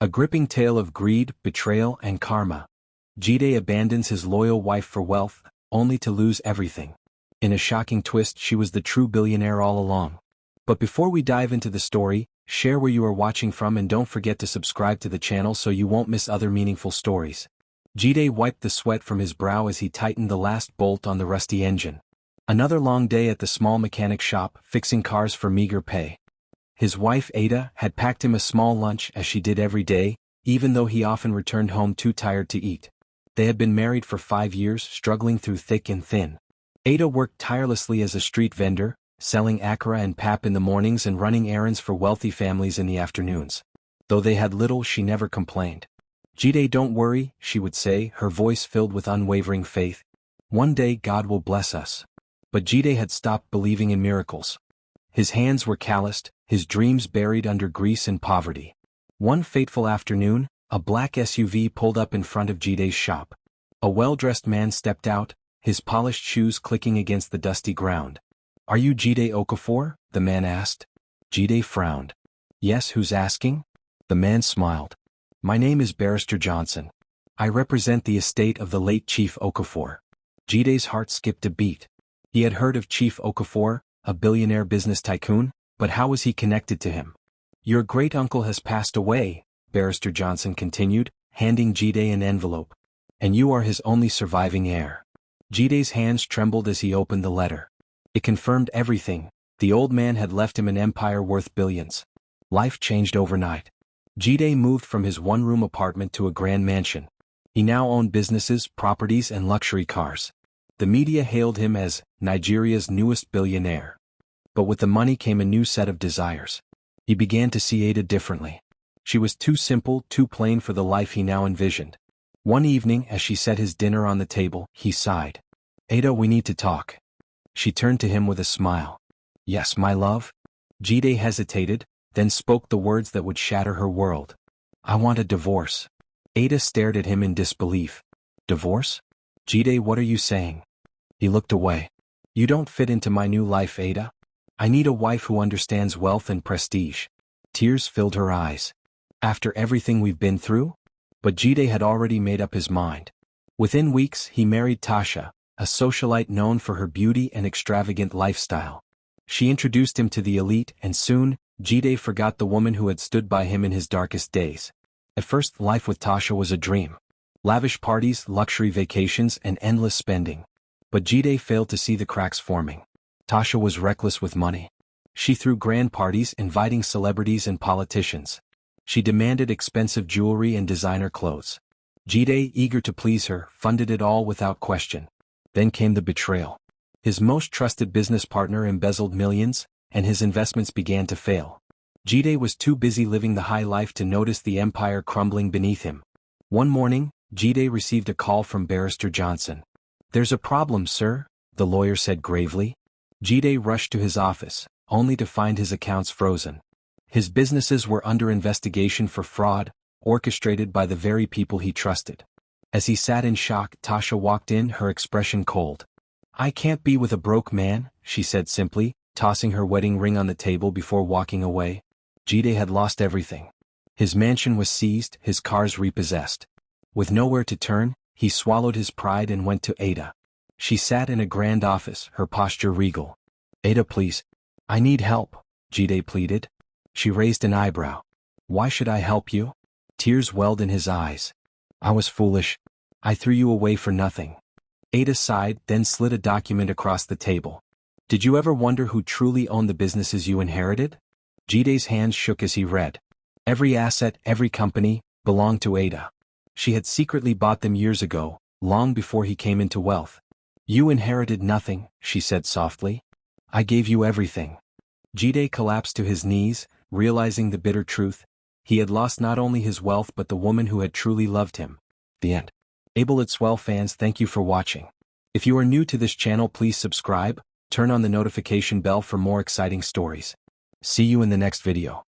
A gripping tale of greed, betrayal, and karma. Jide abandons his loyal wife for wealth, only to lose everything. In a shocking twist, she was the true billionaire all along. But before we dive into the story, share where you are watching from and don't forget to subscribe to the channel so you won't miss other meaningful stories. Jide wiped the sweat from his brow as he tightened the last bolt on the rusty engine. Another long day at the small mechanic shop, fixing cars for meager pay. His wife Ada had packed him a small lunch as she did every day, even though he often returned home too tired to eat. They had been married for 5 years, struggling through thick and thin. Ada worked tirelessly as a street vendor, selling akara and pap in the mornings and running errands for wealthy families in the afternoons. Though they had little, she never complained. Jide, don't worry, she would say, her voice filled with unwavering faith. One day God will bless us. But Jide had stopped believing in miracles. His hands were calloused, his dreams buried under grease and poverty. One fateful afternoon, a black SUV pulled up in front of Jide's shop. A well-dressed man stepped out, his polished shoes clicking against the dusty ground. "Are you Jide Okafor?" the man asked. Jide frowned. "Yes, who's asking?" The man smiled. "My name is Barrister Johnson. I represent the estate of the late Chief Okafor." Jide's heart skipped a beat. He had heard of Chief Okafor, a billionaire business tycoon, but how was he connected to him? "Your great-uncle has passed away," Barrister Johnson continued, handing Jide an envelope. "And you are his only surviving heir." Jide's hands trembled as he opened the letter. It confirmed everything. The old man had left him an empire worth billions. Life changed overnight. Jide moved from his one-room apartment to a grand mansion. He now owned businesses, properties, and luxury cars. The media hailed him as Nigeria's newest billionaire. But with the money came a new set of desires. He began to see Ada differently. She was too simple, too plain for the life he now envisioned. One evening, as she set his dinner on the table, he sighed. "Ada, we need to talk." She turned to him with a smile. "Yes, my love?" Jide hesitated, then spoke the words that would shatter her world. "I want a divorce." Ada stared at him in disbelief. "Divorce? Jide, what are you saying?" He looked away. "You don't fit into my new life, Ada. I need a wife who understands wealth and prestige." Tears filled her eyes. "After everything we've been through?" But Jide had already made up his mind. Within weeks, he married Tasha, a socialite known for her beauty and extravagant lifestyle. She introduced him to the elite, and soon, Jide forgot the woman who had stood by him in his darkest days. At first, life with Tasha was a dream. Lavish parties, luxury vacations, and endless spending. But Jide failed to see the cracks forming. Tasha was reckless with money. She threw grand parties, inviting celebrities and politicians. She demanded expensive jewelry and designer clothes. Jide, eager to please her, funded it all without question. Then came the betrayal. His most trusted business partner embezzled millions, and his investments began to fail. Jide was too busy living the high life to notice the empire crumbling beneath him. One morning, Jide received a call from Barrister Johnson. "There's a problem, sir," the lawyer said gravely. Jide rushed to his office, only to find his accounts frozen. His businesses were under investigation for fraud, orchestrated by the very people he trusted. As he sat in shock, Tasha walked in, her expression cold. "I can't be with a broke man," she said simply, tossing her wedding ring on the table before walking away. Jide had lost everything. His mansion was seized, his cars repossessed. With nowhere to turn, he swallowed his pride and went to Ada. She sat in a grand office, her posture regal. "Ada, please. I need help," Jide pleaded. She raised an eyebrow. "Why should I help you?" Tears welled in his eyes. "I was foolish. I threw you away for nothing." Ada sighed, then slid a document across the table. "Did you ever wonder who truly owned the businesses you inherited?" Jide's hands shook as he read. Every asset, every company, belonged to Ada. She had secretly bought them years ago, long before he came into wealth. "You inherited nothing," she said softly. "I gave you everything." Jide collapsed to his knees, realizing the bitter truth. He had lost not only his wealth but the woman who had truly loved him. The end. Well, fans, thank you for watching. If you are new to this channel, please subscribe, turn on the notification bell for more exciting stories. See you in the next video.